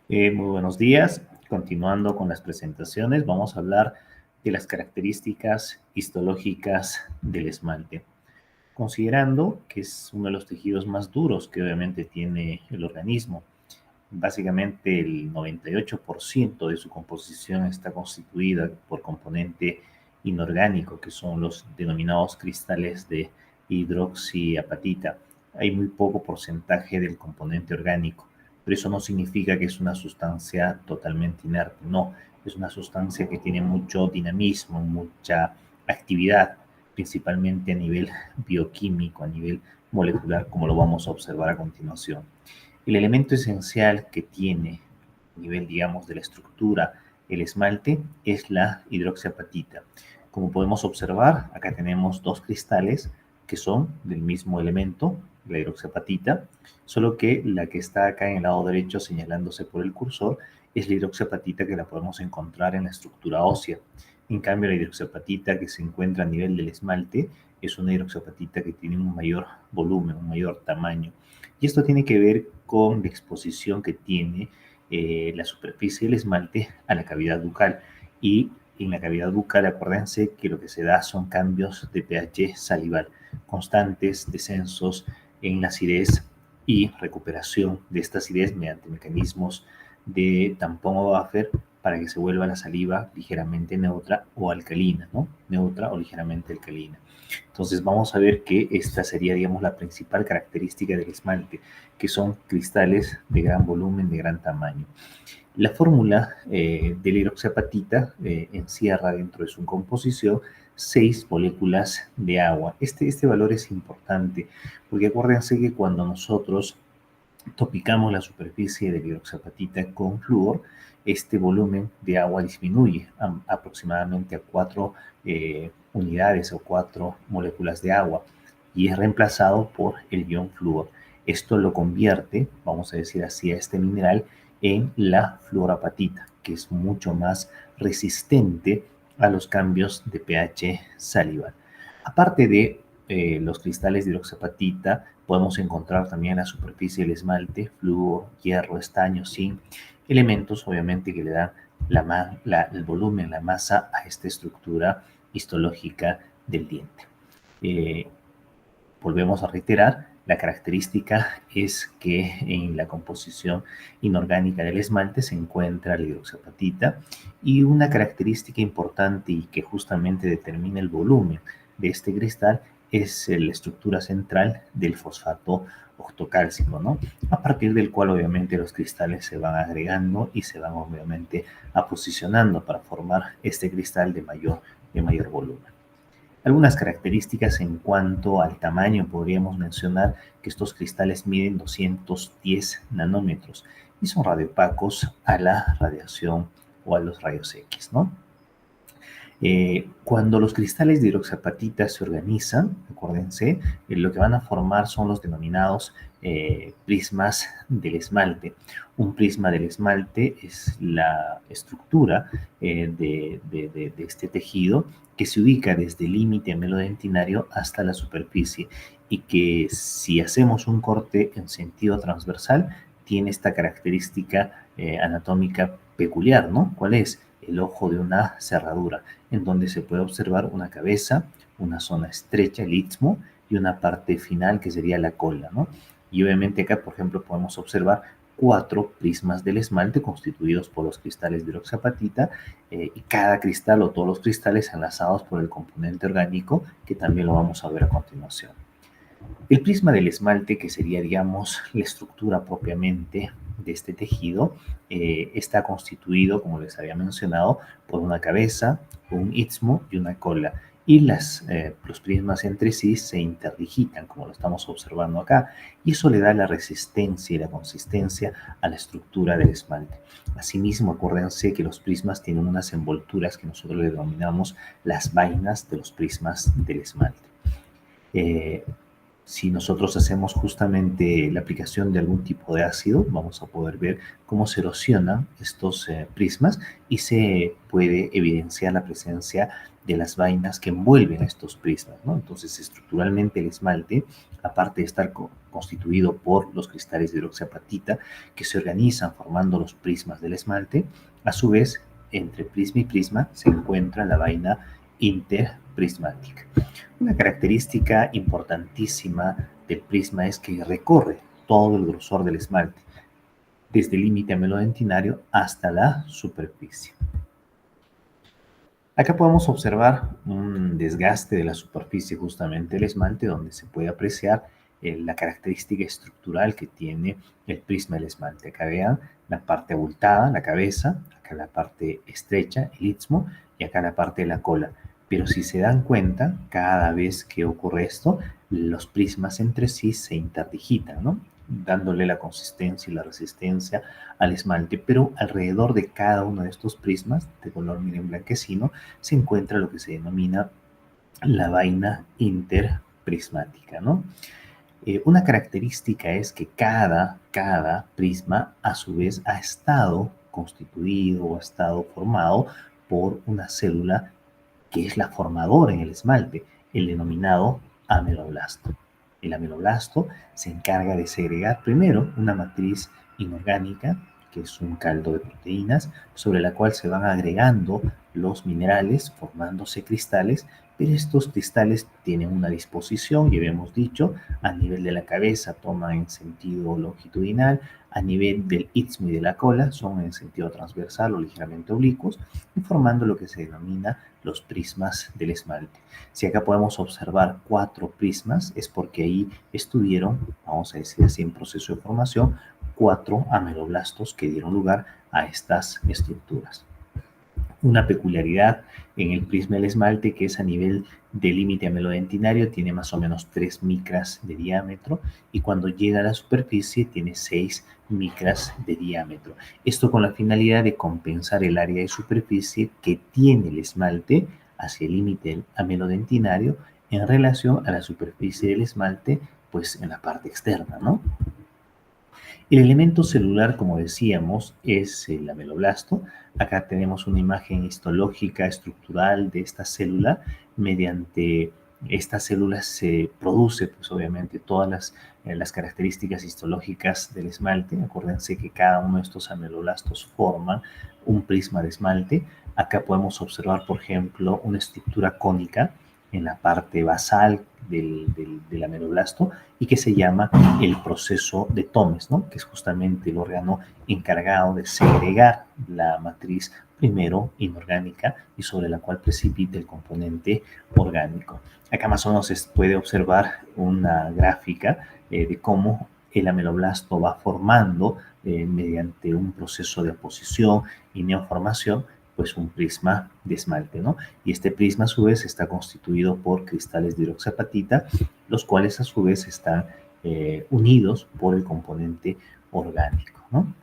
Muy buenos días. Continuando con las presentaciones, vamos a hablar de las características histológicas del esmalte. Considerando que es uno de los tejidos más duros que obviamente tiene el organismo, básicamente el 98% de su composición está constituida por componente inorgánico, que son los denominados cristales de hidroxiapatita. Hay muy poco porcentaje del componente orgánico, pero eso no significa que es una sustancia totalmente inerte, no, es una sustancia que tiene mucho dinamismo, mucha actividad, principalmente a nivel bioquímico, a nivel molecular, como lo vamos a observar a continuación. El elemento esencial que tiene a nivel, digamos, de la estructura el esmalte es la hidroxiapatita. Como podemos observar, acá tenemos dos cristales que son del mismo elemento, la hidroxiapatita, solo que la que está acá en el lado derecho señalándose por el cursor es la hidroxiapatita que la podemos encontrar en la estructura ósea. En cambio, la hidroxiapatita que se encuentra a nivel del esmalte es una hidroxiapatita que tiene un mayor volumen, un mayor tamaño. Y esto tiene que ver con la exposición que tiene la superficie del esmalte a la cavidad bucal. Y en la cavidad bucal, acuérdense que lo que se da son cambios de pH salival, constantes descensos en la acidez y recuperación de esta acidez mediante mecanismos de tampón o buffer para que se vuelva la saliva ligeramente neutra o alcalina, ¿no? Neutra o ligeramente alcalina. Entonces vamos a ver que esta sería, digamos, la principal característica del esmalte, que son cristales de gran volumen, de gran tamaño. La fórmula de la hidroxiapatita encierra dentro de su composición 6 moléculas de agua. Este valor es importante porque acuérdense que cuando nosotros topicamos la superficie de la hidroxiapatita con flúor, este volumen de agua disminuye aproximadamente a 4 unidades o 4 moléculas de agua y es reemplazado por el ion flúor. Esto lo convierte, vamos a decir así, a este mineral en la fluorapatita, que es mucho más resistente a los cambios de pH salival. Aparte de los cristales de hidroxiapatita, podemos encontrar también en la superficie del esmalte flúor, hierro, estaño, zinc, elementos obviamente que le dan el volumen, la masa a esta estructura histológica del diente. Volvemos a reiterar, la característica es que en la composición inorgánica del esmalte se encuentra la hidroxiapatita y una característica importante y que justamente determina el volumen de este cristal es la estructura central del fosfato octocálcico, ¿no? A partir del cual obviamente los cristales se van agregando y se van obviamente aposicionando para formar este cristal de mayor volumen. Algunas características en cuanto al tamaño, podríamos mencionar que estos cristales miden 210 nanómetros y son radioopacos a la radiación o a los rayos X, ¿no? Cuando los cristales de hidroxiapatita se organizan, acuérdense, lo que van a formar son los denominados prismas del esmalte. Un prisma del esmalte es la estructura de este tejido que se ubica desde el límite amelodentinario hasta la superficie y que si hacemos un corte en sentido transversal tiene esta característica anatómica peculiar, ¿no? ¿Cuál es? El ojo de una cerradura, en donde se puede observar una cabeza, una zona estrecha, el istmo, y una parte final que sería la cola, ¿no? Y obviamente acá, por ejemplo, podemos observar 4 prismas del esmalte constituidos por los cristales de hidroxiapatita y cada cristal o todos los cristales enlazados por el componente orgánico que también lo vamos a ver a continuación. El prisma del esmalte, que sería, digamos, la estructura propiamente de este tejido, está constituido, como les había mencionado, por una cabeza, un istmo y una cola. Y los prismas entre sí se interdigitan, como lo estamos observando acá, y eso le da la resistencia y la consistencia a la estructura del esmalte. Asimismo, acuérdense que los prismas tienen unas envolturas que nosotros le denominamos las vainas de los prismas del esmalte. Si nosotros hacemos justamente la aplicación de algún tipo de ácido, vamos a poder ver cómo se erosionan estos prismas y se puede evidenciar la presencia de las vainas que envuelven a estos prismas, ¿no? Entonces, estructuralmente el esmalte, aparte de estar constituido por los cristales de hidroxiapatita que se organizan formando los prismas del esmalte, a su vez, entre prisma y prisma se encuentra la vaina interprismática. Una característica importantísima del prisma es que recorre todo el grosor del esmalte, desde el límite amelodentinario hasta la superficie. Acá podemos observar un desgaste de la superficie justamente del esmalte, donde se puede apreciar la característica estructural que tiene el prisma del esmalte. Acá vean la parte abultada, la cabeza, acá la parte estrecha, el istmo, y acá la parte de la cola. Pero si se dan cuenta, cada vez que ocurre esto, los prismas entre sí se interdigitan, ¿no? Dándole la consistencia y la resistencia al esmalte, pero alrededor de cada uno de estos prismas de color miren blanquecino se encuentra lo que se denomina la vaina interprismática, ¿no? Una característica es que cada prisma a su vez ha estado constituido o ha estado formado por una célula que es la formadora en el esmalte, el denominado ameloblasto. El ameloblasto se encarga de segregar primero una matriz inorgánica, que es un caldo de proteínas, sobre la cual se van agregando los minerales, formándose cristales, pero estos cristales tienen una disposición, ya habíamos dicho, a nivel de la cabeza toman en sentido longitudinal, a nivel del istmo y de la cola son en sentido transversal o ligeramente oblicuos, formando lo que se denomina los prismas del esmalte. Si acá podemos observar 4 prismas, es porque ahí estuvieron, vamos a decir así, en proceso de formación, 4 ameloblastos que dieron lugar a estas estructuras. Una peculiaridad en el prisma del esmalte que es a nivel del límite amelodentinario tiene más o menos 3 micras de diámetro y cuando llega a la superficie tiene 6 micras de diámetro. Esto con la finalidad de compensar el área de superficie que tiene el esmalte hacia el límite amelodentinario en relación a la superficie del esmalte, pues en la parte externa, ¿no? El elemento celular, como decíamos, es el ameloblasto. Acá tenemos una imagen histológica estructural de esta célula. Mediante esta célula se produce, pues obviamente, todas las características histológicas del esmalte. Acuérdense que cada uno de estos ameloblastos forman un prisma de esmalte. Acá podemos observar, por ejemplo, una estructura cónica en la parte basal del ameloblasto y que se llama el proceso de Tomes, ¿no? Que es justamente el órgano encargado de segregar la matriz primero inorgánica y sobre la cual precipita el componente orgánico. Acá más o menos se puede observar una gráfica de cómo el ameloblasto va formando mediante un proceso de oposición y neoformación pues un prisma de esmalte, ¿no? Y este prisma a su vez está constituido por cristales de hidroxiapatita, los cuales a su vez están unidos por el componente orgánico, ¿no?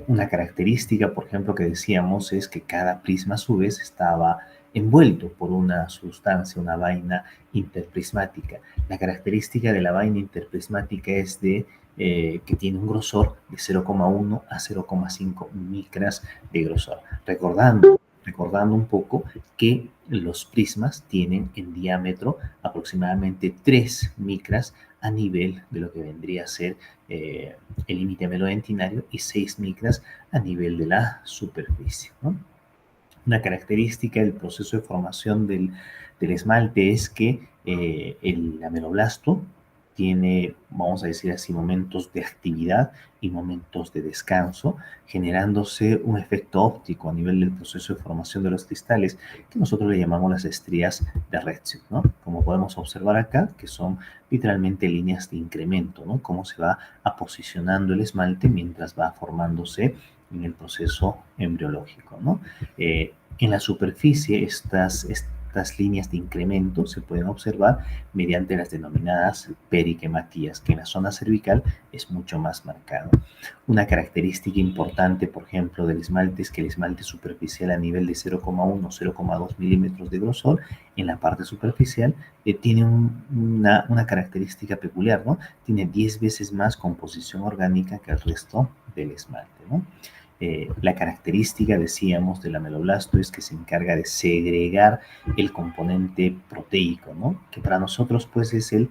Una característica, por ejemplo, que decíamos es que cada prisma a su vez estaba envuelto por una sustancia, una vaina interprismática. La característica de la vaina interprismática es que tiene un grosor de 0,1 a 0,5 micras de grosor. Recordando un poco que los prismas tienen en diámetro aproximadamente 3 micras a nivel de lo que vendría a ser el límite amelodentinario y 6 micras a nivel de la superficie, ¿no? Una característica del proceso de formación del esmalte es que el ameloblasto tiene, vamos a decir así, momentos de actividad y momentos de descanso, generándose un efecto óptico a nivel del proceso de formación de los cristales, que nosotros le llamamos las estrías de Redshift, ¿no? Como podemos observar acá, que son literalmente líneas de incremento, ¿no? Cómo se va posicionando el esmalte mientras va formándose en el proceso embriológico, ¿no? En la superficie, estas líneas de incremento se pueden observar mediante las denominadas periquematías, que en la zona cervical es mucho más marcado. Una característica importante, por ejemplo, del esmalte es que el esmalte superficial a nivel de 0,1-0,2 milímetros de grosor en la parte superficial tiene una característica peculiar, ¿no? Tiene 10 veces más composición orgánica que el resto del esmalte, ¿no? La característica, decíamos, del ameloblasto es que se encarga de segregar el componente proteico, ¿no? Que para nosotros pues es el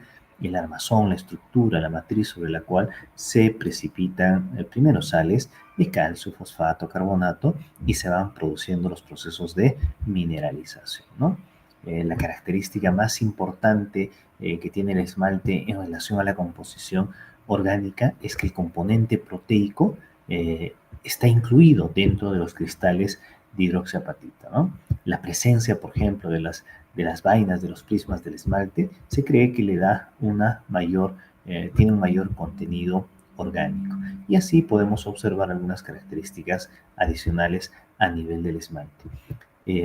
armazón, la estructura, la matriz sobre la cual se precipitan primero sales de calcio, fosfato, carbonato y se van produciendo los procesos de mineralización, ¿no? La característica más importante que tiene el esmalte en relación a la composición orgánica es que el componente proteico está incluido dentro de los cristales de hidroxiapatita, ¿no? La presencia, por ejemplo, de las vainas, de los prismas del esmalte, se cree que le da tiene un mayor contenido orgánico. Y así podemos observar algunas características adicionales a nivel del esmalte.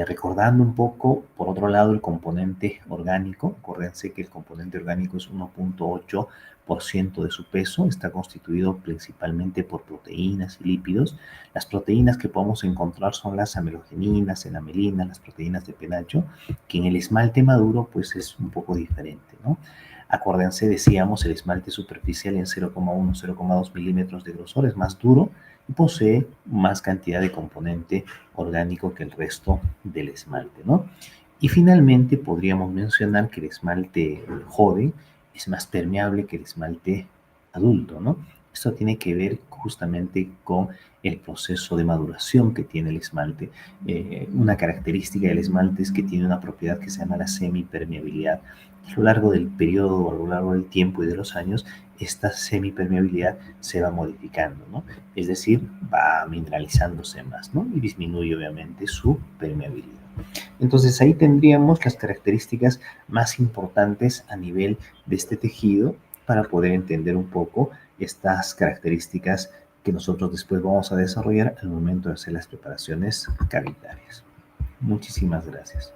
Recordando un poco, por otro lado, el componente orgánico, acuérdense que el componente orgánico es 1,8% de su peso, está constituido principalmente por proteínas y lípidos. Las proteínas que podemos encontrar son las amelogeninas, enamelinas, las proteínas de penacho, que en el esmalte maduro pues es un poco diferente, ¿no? Acuérdense, decíamos, el esmalte superficial en 0,1-0,2 milímetros de grosor es más duro y posee más cantidad de componente orgánico que el resto del esmalte, ¿no? Y finalmente podríamos mencionar que el esmalte joven es más permeable que el esmalte adulto, ¿no? Esto tiene que ver justamente con el proceso de maduración que tiene el esmalte. Una característica del esmalte es que tiene una propiedad que se llama la semipermeabilidad. A lo largo del periodo, a lo largo del tiempo y de los años, esta semipermeabilidad se va modificando, ¿no? Es decir, va mineralizándose más, ¿no? Y disminuye obviamente su permeabilidad. Entonces ahí tendríamos las características más importantes a nivel de este tejido para poder entender un poco estas características que nosotros después vamos a desarrollar al momento de hacer las preparaciones cavitarias. Muchísimas gracias.